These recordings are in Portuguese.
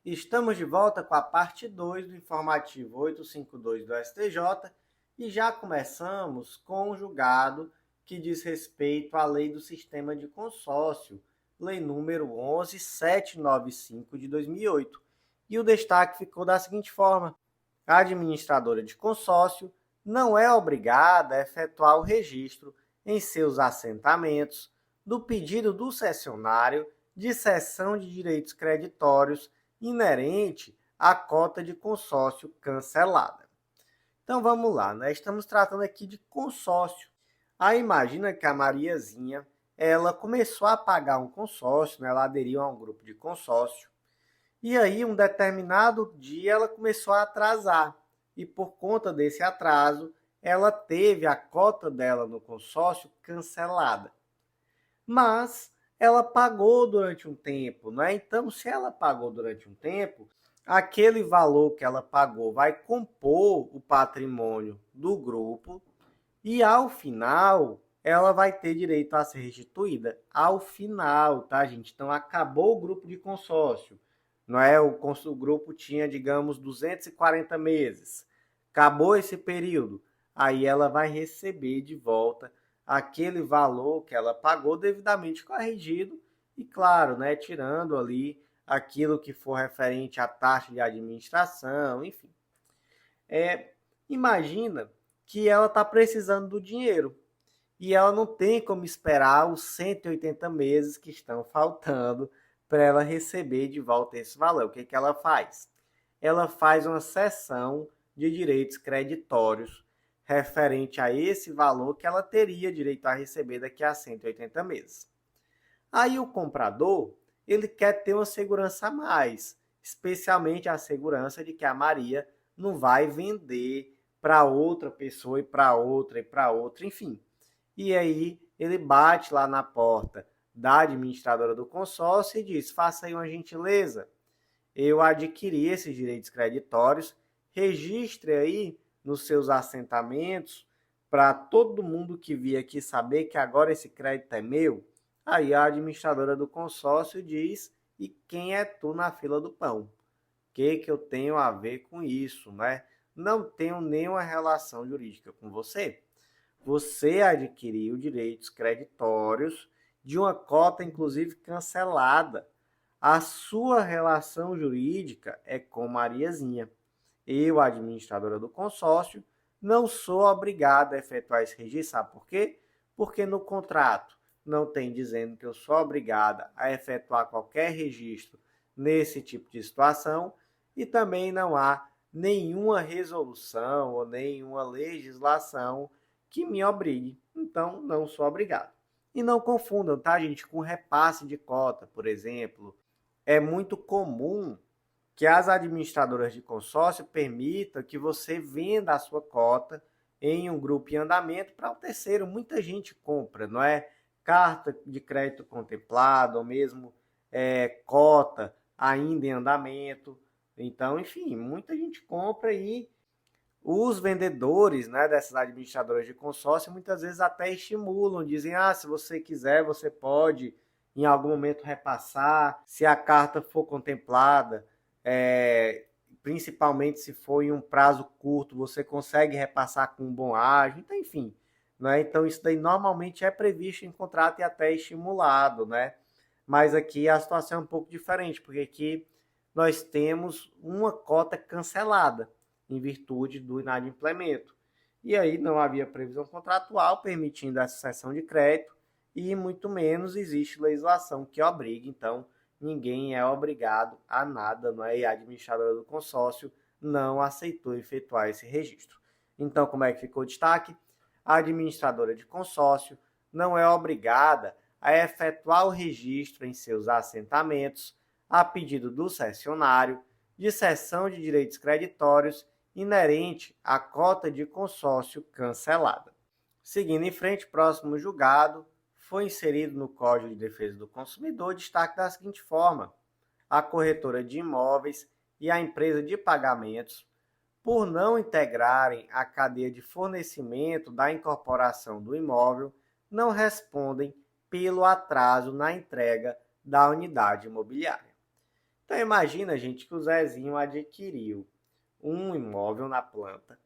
Estamos de volta com a parte 2 do informativo 852 do STJ e já começamos com o julgado que diz respeito à lei do sistema de consórcio, lei número 11795 de 2008. E o destaque ficou da seguinte forma: a administradora de consórcio não é obrigada a efetuar o registro em seus assentamentos do pedido do cessionário de cessão de direitos creditórios inerente à cota de consórcio cancelada. Então vamos lá, né? Estamos tratando aqui de consórcio. Aí imagina que a Mariazinha, ela começou a pagar um consórcio, né? Ela aderiu a um grupo de consórcio. E aí, um determinado dia, ela começou a atrasar. E por conta desse atraso, ela teve a cota dela no consórcio cancelada. Mas ela pagou durante um tempo, né? Então, se ela pagou durante um tempo, aquele valor que ela pagou vai compor o patrimônio do grupo e ao final ela vai ter direito a ser restituída. Ao final, tá, gente? Então, acabou o grupo de consórcio, não é? O grupo tinha, digamos, 240 meses. Acabou esse período. Aí ela vai receber de volta aquele valor que ela pagou devidamente corrigido e, claro, né, tirando ali aquilo que for referente à taxa de administração, enfim. Imagina que ela está precisando do dinheiro e ela não tem como esperar os 180 meses que estão faltando para ela receber de volta esse valor. O que ela faz? Ela faz uma cessão de direitos creditórios referente a esse valor que ela teria direito a receber daqui a 180 meses. Aí o comprador, ele quer ter uma segurança a mais, especialmente a segurança de que a Maria não vai vender para outra pessoa e para outra e para outra, enfim. E aí ele bate lá na porta da administradora do consórcio e diz: faça aí uma gentileza, eu adquiri esses direitos creditórios, registre aí nos seus assentamentos para todo mundo que vir aqui saber que agora esse crédito é meu. Aí a administradora do consórcio diz: e quem é tu na fila do pão? O que eu tenho a ver com isso, né? Não tenho nenhuma relação jurídica com você. Você adquiriu direitos creditórios de uma cota, inclusive, cancelada. A sua relação jurídica é com Mariazinha. Eu, administradora do consórcio, não sou obrigada a efetuar esse registro. Sabe por quê? Porque no contrato não tem dizendo que eu sou obrigada a efetuar qualquer registro nesse tipo de situação e também não há nenhuma resolução ou nenhuma legislação que me obrigue. Então, não sou obrigado. E não confundam, tá, gente, com repasse de cota, por exemplo. É muito comum que as administradoras de consórcio permitam que você venda a sua cota em um grupo em andamento para o terceiro. Muita gente compra, não é? Carta de crédito contemplado, ou mesmo cota ainda em andamento. Então, enfim, muita gente compra e os vendedores, né, dessas administradoras de consórcio muitas vezes até estimulam, dizem: se você quiser, você pode em algum momento repassar, se a carta for contemplada, principalmente se for em um prazo curto, você consegue repassar com um bom ágio, então, enfim. Né? Então, isso daí normalmente é previsto em contrato e até estimulado, né? Mas aqui a situação é um pouco diferente, porque aqui nós temos uma cota cancelada em virtude do inadimplemento. E aí não havia previsão contratual permitindo essa cessão de crédito e muito menos existe legislação que obrigue. Então, ninguém é obrigado a nada, não é? E a administradora do consórcio não aceitou efetuar esse registro. Então, como é que ficou o destaque? A administradora de consórcio não é obrigada a efetuar o registro em seus assentamentos a pedido do cessionário de cessão de direitos creditórios inerente à cota de consórcio cancelada. Seguindo em frente, próximo julgado, foi inserido no Código de Defesa do Consumidor destaque da seguinte forma: a corretora de imóveis e a empresa de pagamentos, por não integrarem a cadeia de fornecimento da incorporação do imóvel, não respondem pelo atraso na entrega da unidade imobiliária. Então imagina, gente, que o Zezinho adquiriu um imóvel na planta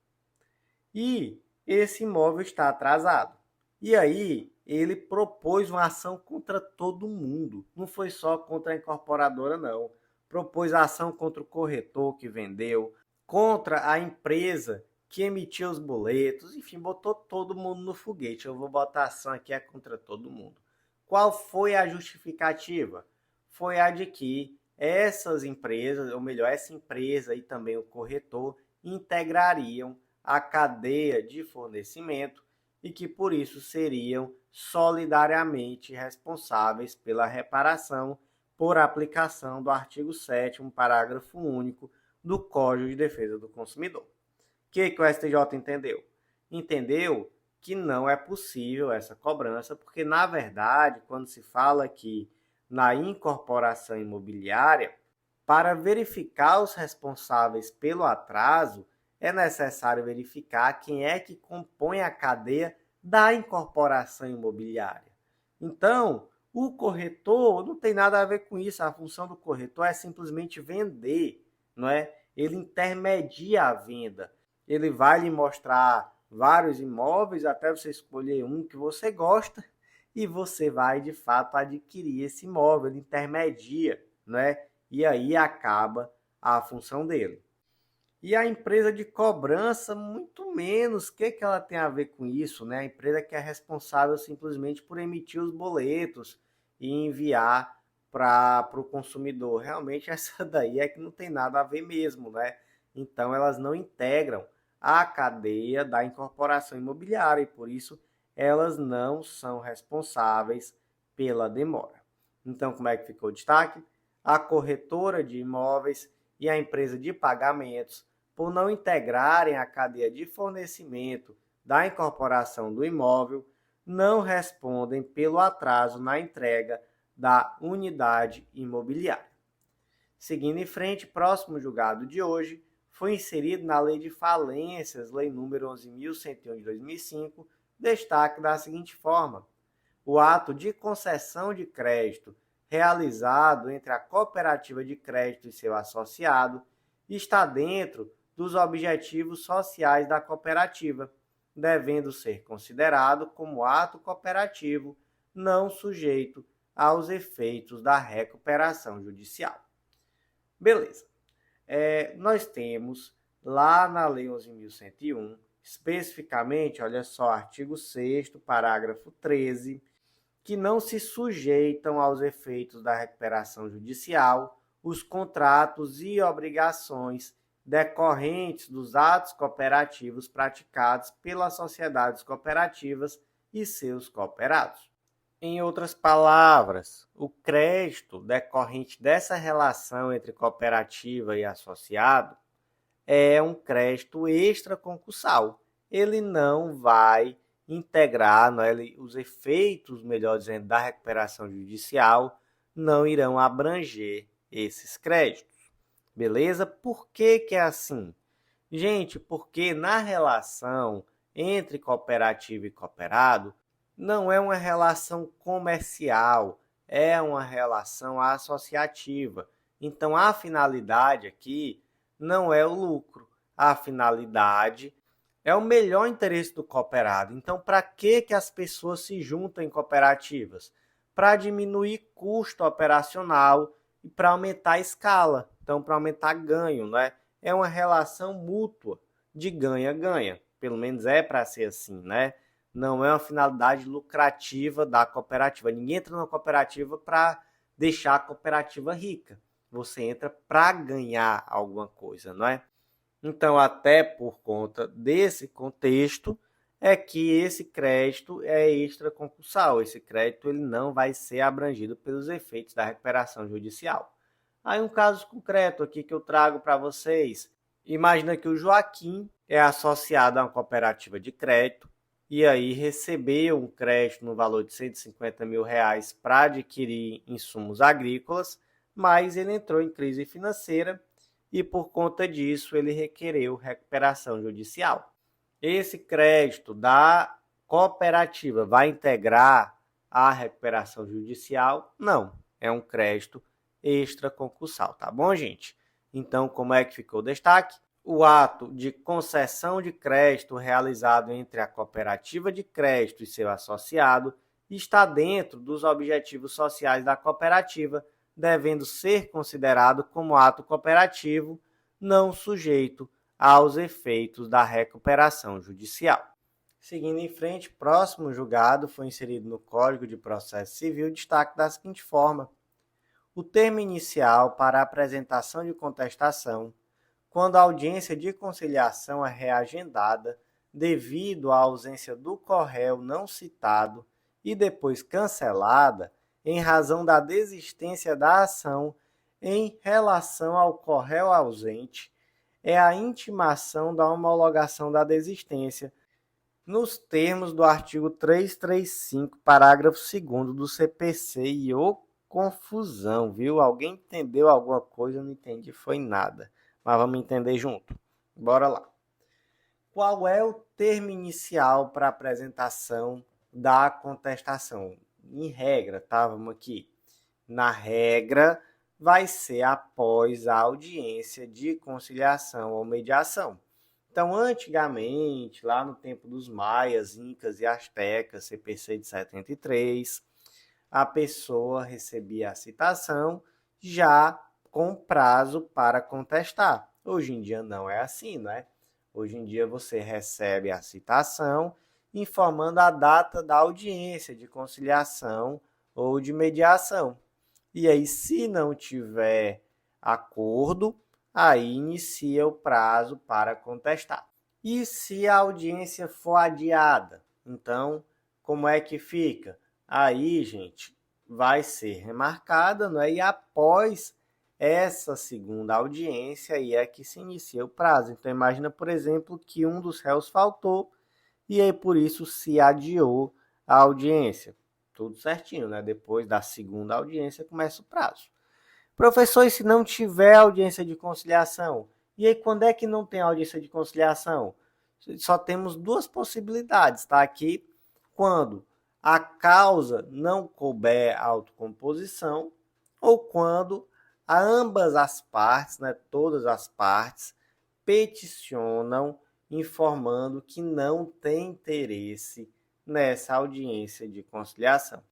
e esse imóvel está atrasado. E aí ele propôs uma ação contra todo mundo. Não foi só contra a incorporadora, não. Propôs ação contra o corretor que vendeu, contra a empresa que emitiu os boletos, enfim, botou todo mundo no foguete. Eu vou botar ação aqui contra todo mundo. Qual foi a justificativa? Foi a de que essas empresas, ou melhor, essa empresa e também o corretor, integrariam a cadeia de fornecimento e que por isso seriam solidariamente responsáveis pela reparação por aplicação do artigo 7º, parágrafo único do Código de Defesa do Consumidor. O que o STJ entendeu? Entendeu que não é possível essa cobrança, porque, na verdade, quando se fala aqui na incorporação imobiliária, para verificar os responsáveis pelo atraso, é necessário verificar quem é que compõe a cadeia da incorporação imobiliária. Então, o corretor não tem nada a ver com isso. A função do corretor é simplesmente vender, não é? Ele intermedia a venda. Ele vai lhe mostrar vários imóveis até você escolher um que você gosta e você vai, de fato, adquirir esse imóvel. Ele intermedia, não é? E aí acaba a função dele. E a empresa de cobrança, muito menos. O que ela tem a ver com isso, né? A empresa que é responsável simplesmente por emitir os boletos e enviar para o consumidor. Realmente essa daí é que não tem nada a ver mesmo, né? Então elas não integram a cadeia da incorporação imobiliária e por isso elas não são responsáveis pela demora. Então como é que ficou o destaque? A corretora de imóveis e a empresa de pagamentos, por não integrarem a cadeia de fornecimento da incorporação do imóvel, não respondem pelo atraso na entrega da unidade imobiliária. Seguindo em frente, próximo julgado de hoje, foi inserido na Lei de Falências, Lei nº 11.101 de 2005, destaque da seguinte forma: o ato de concessão de crédito realizado entre a cooperativa de crédito e seu associado está dentro dos objetivos sociais da cooperativa, devendo ser considerado como ato cooperativo não sujeito aos efeitos da recuperação judicial. Beleza. Nós temos lá na Lei 11.101, especificamente, olha só, artigo 6º, parágrafo 13, que não se sujeitam aos efeitos da recuperação judicial os contratos e obrigações decorrentes dos atos cooperativos praticados pelas sociedades cooperativas e seus cooperados. Em outras palavras, o crédito decorrente dessa relação entre cooperativa e associado é um crédito extraconcursal. Ele não vai integrar, os efeitos, melhor dizendo, da recuperação judicial não irão abranger esses créditos. Beleza? Por que é assim? Gente, porque na relação entre cooperativa e cooperado, não é uma relação comercial, é uma relação associativa. Então, a finalidade aqui não é o lucro. A finalidade é o melhor interesse do cooperado. Então, para que as pessoas se juntam em cooperativas? Para diminuir custo operacional e para aumentar a escala. Então, para aumentar ganho, né? É uma relação mútua de ganha-ganha. Pelo menos é para ser assim, né? Não é uma finalidade lucrativa da cooperativa. Ninguém entra na cooperativa para deixar a cooperativa rica. Você entra para ganhar alguma coisa, não é? Então, até por conta desse contexto, é que esse crédito é extraconcursal. Esse crédito ele não vai ser abrangido pelos efeitos da recuperação judicial. Aí um caso concreto aqui que eu trago para vocês. Imagina que o Joaquim é associado a uma cooperativa de crédito e aí recebeu um crédito no valor de R$150 mil para adquirir insumos agrícolas, mas ele entrou em crise financeira e por conta disso ele requereu recuperação judicial. Esse crédito da cooperativa vai integrar a recuperação judicial? Não, é um crédito extraconcursal, tá bom, gente? Então, como é que ficou o destaque? O ato de concessão de crédito realizado entre a cooperativa de crédito e seu associado está dentro dos objetivos sociais da cooperativa, devendo ser considerado como ato cooperativo, não sujeito aos efeitos da recuperação judicial. Seguindo em frente, próximo julgado foi inserido no Código de Processo Civil destaque da seguinte forma: o termo inicial para a apresentação de contestação, quando a audiência de conciliação é reagendada devido à ausência do corréu não citado e depois cancelada em razão da desistência da ação em relação ao corréu ausente, é a intimação da homologação da desistência nos termos do artigo 335, parágrafo 2º do CPC. E confusão, viu? Alguém entendeu alguma coisa? Eu não entendi, foi nada. Mas vamos entender junto. Bora lá. Qual é o termo inicial para apresentação da contestação? Em regra, tá? Vamos aqui. Na regra, vai ser após a audiência de conciliação ou mediação. Então, antigamente, lá no tempo dos maias, incas e astecas, CPC de 73, a pessoa recebia a citação já com prazo para contestar. Hoje em dia não é assim, né? Hoje em dia você recebe a citação informando a data da audiência de conciliação ou de mediação. E aí, se não tiver acordo, aí inicia o prazo para contestar. E se a audiência for adiada? Então, como é que fica? Aí, gente, vai ser remarcada, né? E após essa segunda audiência, aí é que se inicia o prazo. Então, imagina, por exemplo, que um dos réus faltou e aí por isso se adiou a audiência. Tudo certinho, né? Depois da segunda audiência começa o prazo. Professor, e se não tiver audiência de conciliação? E aí, quando é que não tem audiência de conciliação? Só temos duas possibilidades, tá? Aqui, quando a causa não couber autocomposição ou quando ambas as partes, né, todas as partes, peticionam informando que não tem interesse nessa audiência de conciliação.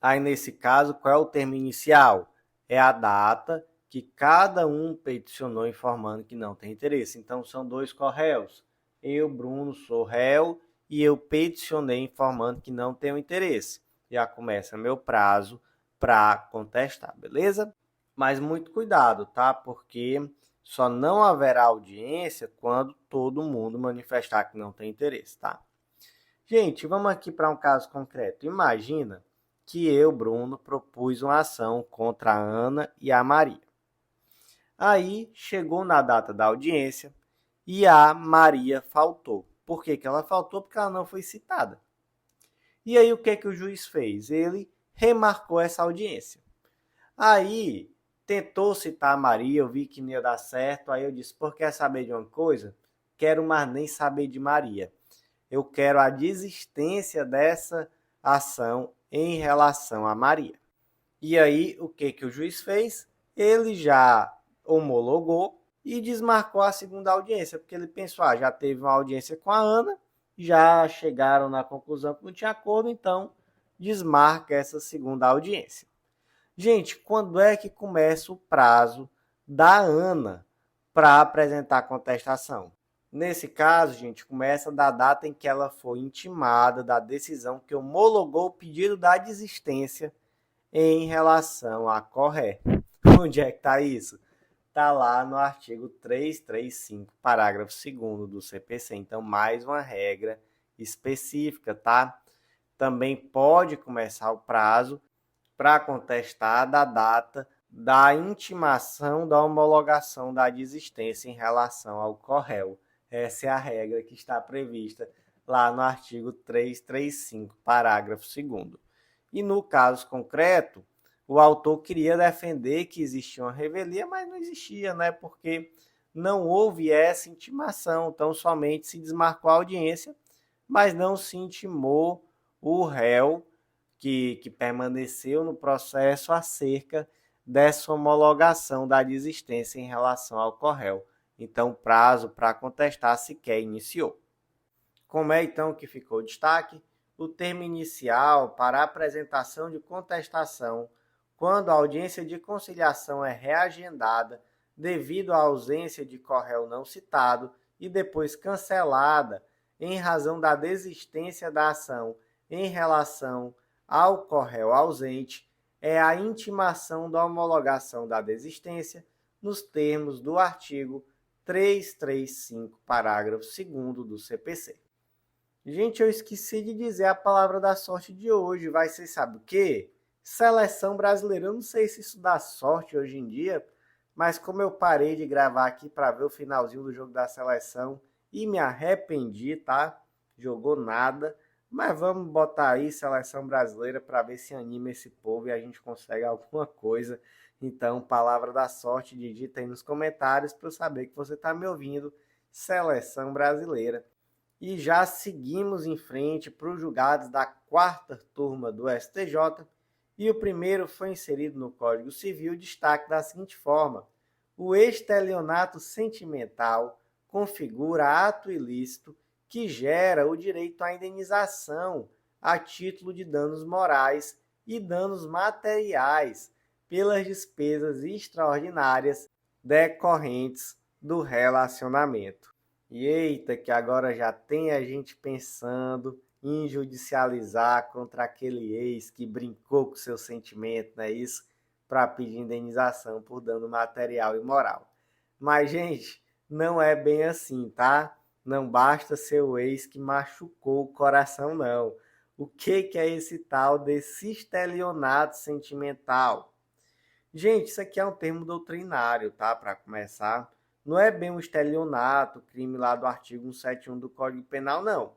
Aí, nesse caso, qual é o termo inicial? É a data que cada um peticionou informando que não tem interesse. Então, são dois corréus. Eu, Bruno, sou réu e eu peticionei informando que não tenho interesse. Já começa meu prazo para contestar, beleza? Mas muito cuidado, tá? Porque só não haverá audiência quando todo mundo manifestar que não tem interesse, tá? Gente, vamos aqui para um caso concreto. Imagina que eu, Bruno, propus uma ação contra a Ana e a Maria. Aí chegou na data da audiência e a Maria faltou. Por que ela faltou? Porque ela não foi citada. E aí o que o juiz fez? Ele remarcou essa audiência. Aí tentou citar a Maria, eu vi que não ia dar certo, aí eu disse, por quer saber de uma coisa? Quero mais nem saber de Maria. Eu quero a desistência dessa ação em relação a Maria. E aí, o que o juiz fez? Ele já homologou e desmarcou a segunda audiência, porque ele pensou, já teve uma audiência com a Ana, já chegaram na conclusão que não tinha acordo, então desmarca essa segunda audiência. Gente, quando é que começa o prazo da Ana para apresentar a contestação? Nesse caso, gente, começa da data em que ela foi intimada da decisão que homologou o pedido da desistência em relação à Corré. Onde é que está isso? Está lá no artigo 335, parágrafo 2º do CPC. Então, mais uma regra específica, tá? Também pode começar o prazo para contestar da data da intimação da homologação da desistência em relação ao corréu. Essa é a regra que está prevista lá no artigo 335, parágrafo 2º. E no caso concreto, o autor queria defender que existia uma revelia, mas não existia, né? Porque não houve essa intimação, então somente se desmarcou a audiência, mas não se intimou o réu que permaneceu no processo acerca dessa homologação da desistência em relação ao CORREL. Então, o prazo para contestar sequer iniciou. Como é então que ficou o destaque? O termo inicial para a apresentação de contestação, quando a audiência de conciliação é reagendada devido à ausência de CORREL não citado e depois cancelada em razão da desistência da ação em relação ao CORREL ausente, é a intimação da homologação da desistência nos termos do artigo 335, parágrafo 2º do CPC. Gente, eu esqueci de dizer a palavra da sorte de hoje. Vai ser, sabe o quê? Seleção brasileira. Eu não sei se isso dá sorte hoje em dia, mas como eu parei de gravar aqui para ver o finalzinho do jogo da seleção e me arrependi, tá? Jogou nada. Mas vamos botar aí seleção brasileira para ver se anima esse povo e a gente consegue alguma coisa. Então, palavra da sorte, digita aí nos comentários para eu saber que você está me ouvindo. Seleção brasileira. E já seguimos em frente para os julgados da 4ª turma do STJ. E o primeiro foi inserido no Código Civil, destaque da seguinte forma: o estelionato sentimental configura ato ilícito que gera o direito à indenização a título de danos morais e danos materiais pelas despesas extraordinárias decorrentes do relacionamento. E eita, que agora já tem a gente pensando em judicializar contra aquele ex que brincou com seu sentimento, não é isso? Para pedir indenização por dano material e moral. Mas, gente, não é bem assim, tá? Não basta ser o ex que machucou o coração, não. O que é esse tal desse estelionato sentimental? Gente, isso aqui é um termo doutrinário, tá? Para começar, não é bem um estelionato, crime lá do artigo 171 do Código Penal, não.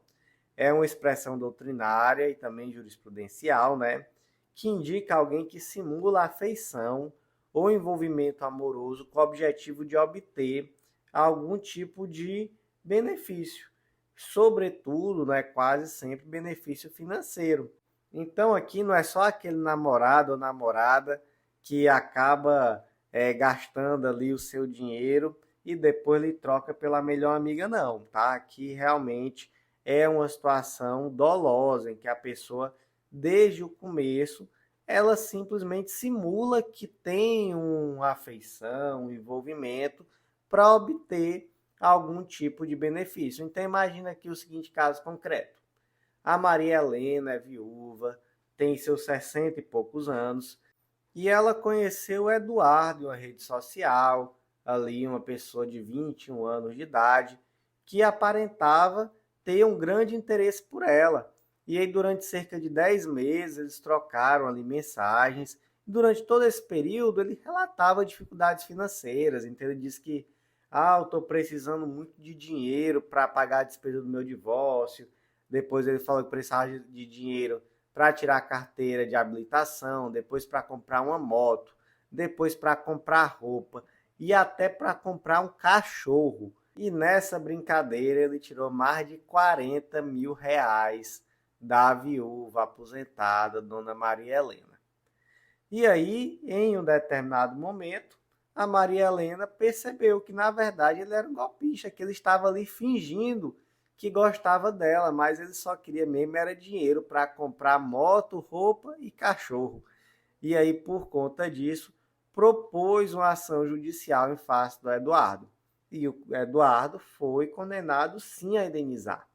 É uma expressão doutrinária e também jurisprudencial, né? Que indica alguém que simula afeição ou envolvimento amoroso com o objetivo de obter algum tipo de benefício. Sobretudo, não é quase sempre benefício financeiro. Então aqui não é só aquele namorado ou namorada que acaba gastando ali o seu dinheiro e depois lhe troca pela melhor amiga, não, tá? Aqui realmente é uma situação dolosa em que a pessoa, desde o começo, ela simplesmente simula que tem uma afeição, um envolvimento para obter algum tipo de benefício. Então imagina aqui o seguinte caso concreto. A Maria Helena é viúva, tem seus 60 e poucos anos, e ela conheceu o Eduardo em uma rede social, ali uma pessoa de 21 anos de idade, que aparentava ter um grande interesse por ela. E aí durante cerca de 10 meses eles trocaram ali mensagens. Durante todo esse período ele relatava dificuldades financeiras. Então ele disse que eu estou precisando muito de dinheiro para pagar a despesa do meu divórcio. Depois ele falou que precisava de dinheiro para tirar a carteira de habilitação, depois para comprar uma moto, depois para comprar roupa e até para comprar um cachorro. E nessa brincadeira ele tirou mais de 40 mil reais da viúva aposentada, Dona Maria Helena. E aí, em um determinado momento, a Maria Helena percebeu que, na verdade, ele era um golpista, que ele estava ali fingindo que gostava dela, mas ele só queria mesmo era dinheiro para comprar moto, roupa e cachorro. E aí, por conta disso, propôs uma ação judicial em face do Eduardo. E o Eduardo foi condenado sim a indenizar,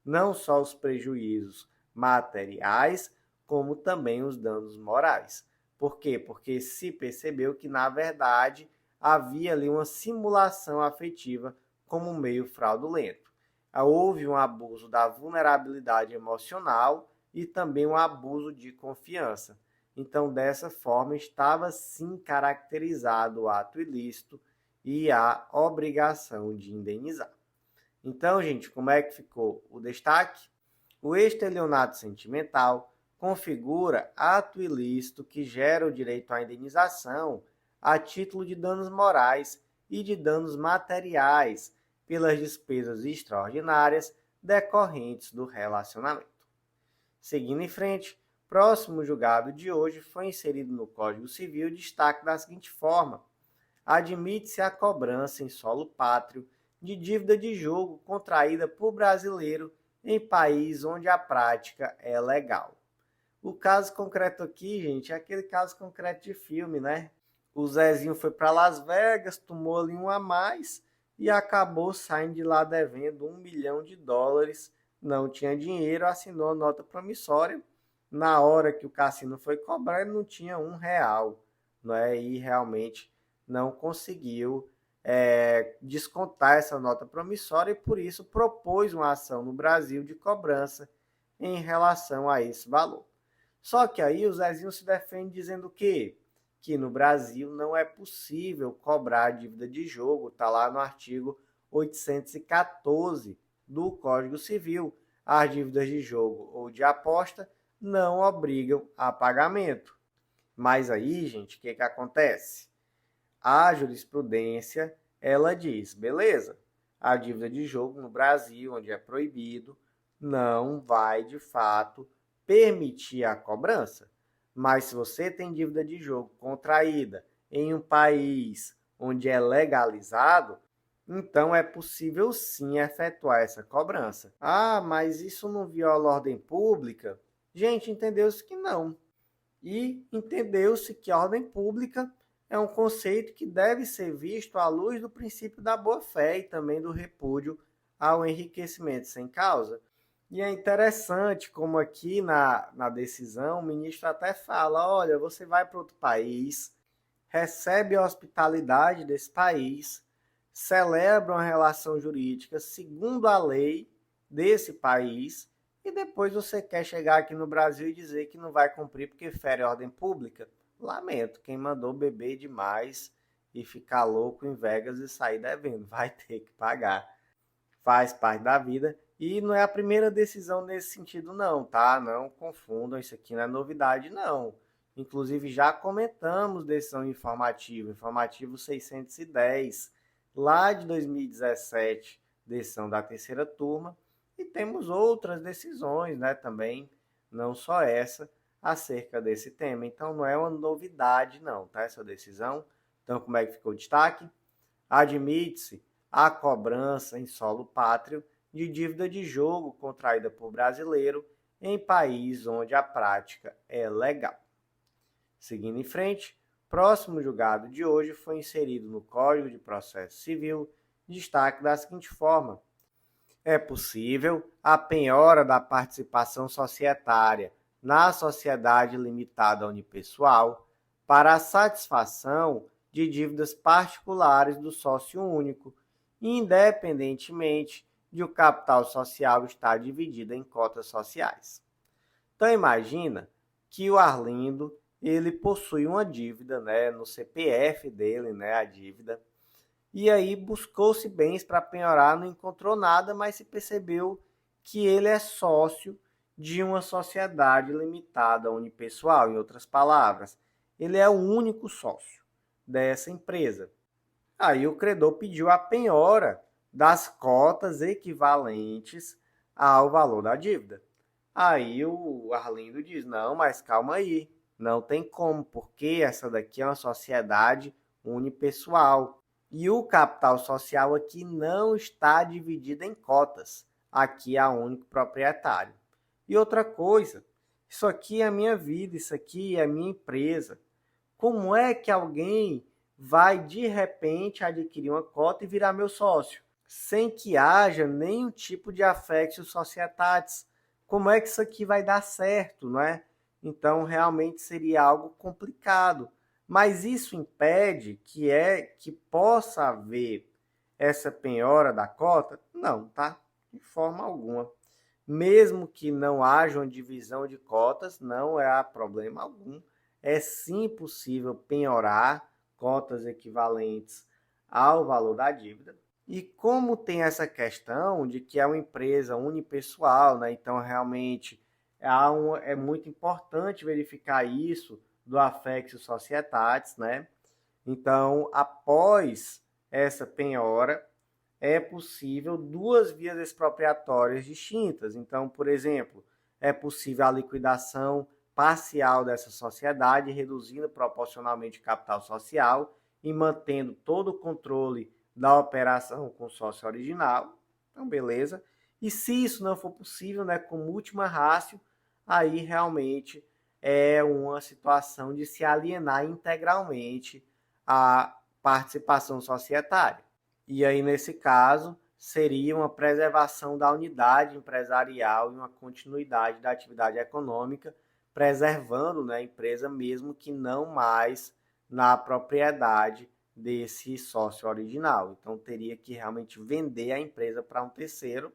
não só os prejuízos materiais, como também os danos morais. Por quê? Porque se percebeu que, na verdade, havia ali uma simulação afetiva como meio fraudulento. Houve um abuso da vulnerabilidade emocional e também um abuso de confiança. Então, dessa forma, estava sim caracterizado o ato ilícito e a obrigação de indenizar. Então, gente, como é que ficou o destaque? O estelionato sentimental configura ato ilícito que gera o direito à indenização a título de danos morais e de danos materiais pelas despesas extraordinárias decorrentes do relacionamento. Seguindo em frente, Próximo julgado de hoje foi inserido no Código Civil destaque da seguinte forma: admite-se a cobrança em solo pátrio de dívida de jogo contraída por brasileiro em país onde a prática é legal. O caso concreto aqui, gente, é aquele caso concreto de filme, né? O Zezinho foi para Las Vegas, tomou ali um a mais e acabou saindo de lá devendo US$ 1 milhão. Não tinha dinheiro, assinou a nota promissória. Na hora que o cassino foi cobrar, ele não tinha R$ 1, não é? E realmente não conseguiu descontar essa nota promissória e por isso propôs uma ação no Brasil de cobrança em relação a esse valor. Só que aí o Zezinho se defende dizendo o quê? Que no Brasil não é possível cobrar dívida de jogo, está lá no artigo 814 do Código Civil. As dívidas de jogo ou de aposta não obrigam a pagamento. Mas aí, gente, o que acontece? A jurisprudência, ela diz, beleza, a dívida de jogo no Brasil, onde é proibido, não vai, de fato, permitir a cobrança. Mas se você tem dívida de jogo contraída em um país onde é legalizado, então é possível sim efetuar essa cobrança. Ah, mas isso não viola a ordem pública? Gente, entendeu-se que não. E entendeu-se que a ordem pública é um conceito que deve ser visto à luz do princípio da boa-fé e também do repúdio ao enriquecimento sem causa. E é interessante como aqui na decisão o ministro até fala, olha, você vai para outro país, recebe a hospitalidade desse país, celebra uma relação jurídica segundo a lei desse país e depois você quer chegar aqui no Brasil e dizer que não vai cumprir porque fere a ordem pública. Lamento, quem mandou beber demais e ficar louco em Vegas e sair devendo, vai ter que pagar. Faz parte da vida e não é a primeira decisão nesse sentido não, tá? Não confundam, isso aqui não é novidade não. Inclusive já comentamos decisão informativo 610, lá de 2017, decisão da terceira turma, e temos outras decisões, né, também, não só essa, acerca desse tema. Então não é uma novidade não, tá, essa decisão. Então como é que ficou o destaque? Admite-se a cobrança em solo pátrio de dívida de jogo contraída por brasileiro em país onde a prática é legal. Seguindo em frente, próximo julgado de hoje foi inserido no Código de Processo Civil destaque da seguinte forma: é possível a penhora da participação societária na sociedade limitada unipessoal para a satisfação de dívidas particulares do sócio único, independentemente de o capital social estar dividido em cotas sociais. Então imagina que o Arlindo ele possui uma dívida, né, no CPF dele, né, a dívida, e aí buscou-se bens para penhorar, não encontrou nada, mas se percebeu que ele é sócio de uma sociedade limitada unipessoal, em outras palavras, ele é o único sócio dessa empresa. Aí o credor pediu a penhora das cotas equivalentes ao valor da dívida. Aí o Arlindo diz, não, mas calma aí, não tem como, porque essa daqui é uma sociedade unipessoal. E o capital social aqui não está dividido em cotas. Aqui há um único proprietário. E outra coisa, isso aqui é a minha vida, isso aqui é a minha empresa. Como é que alguém vai de repente adquirir uma cota e virar meu sócio, sem que haja nenhum tipo de affectio societatis? Como é que isso aqui vai dar certo, não é? Então, realmente seria algo complicado. Mas isso impede que possa haver essa penhora da cota? Não, tá? De forma alguma. Mesmo que não haja uma divisão de cotas, não há problema algum. É sim possível penhorar cotas equivalentes ao valor da dívida. E como tem essa questão de que é uma empresa unipessoal, né? Então realmente é muito importante verificar isso do affectio societatis, né? Então, após essa penhora, é possível duas vias expropriatórias distintas. Então, por exemplo, é possível a liquidação parcial dessa sociedade, reduzindo proporcionalmente o capital social e mantendo todo o controle da operação com sócio original. Então, beleza. E se isso não for possível, né, como última ratio, aí realmente é uma situação de se alienar integralmente a participação societária. E aí, nesse caso, seria uma preservação da unidade empresarial e uma continuidade da atividade econômica, preservando, né, a empresa mesmo que não mais na propriedade desse sócio original. Então, teria que realmente vender a empresa para um terceiro,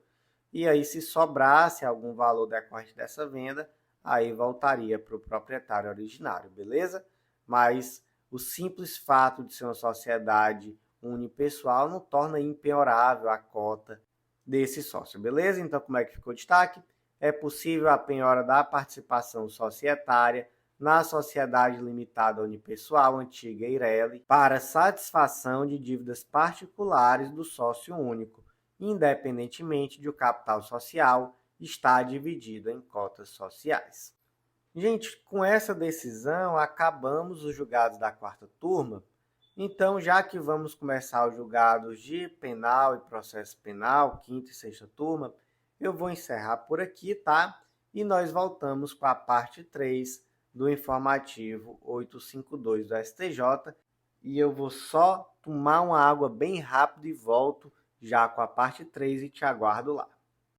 e aí se sobrasse algum valor decorrente dessa venda, aí voltaria para o proprietário originário, beleza? Mas o simples fato de ser uma sociedade unipessoal não torna impenhorável a cota desse sócio, beleza? Então, como é que ficou o destaque? É possível a penhora da participação societária na sociedade limitada unipessoal antiga Eireli para satisfação de dívidas particulares do sócio único, independentemente de o capital social estar dividido em cotas sociais. Gente, com essa decisão acabamos os julgados da quarta turma. Então, já que vamos começar os julgados de penal e processo penal, quinta e sexta turma, eu vou encerrar por aqui, tá? E nós voltamos com a parte 3 do informativo 852 do STJ. E eu vou só tomar uma água bem rápido e volto já com a parte 3 e te aguardo lá.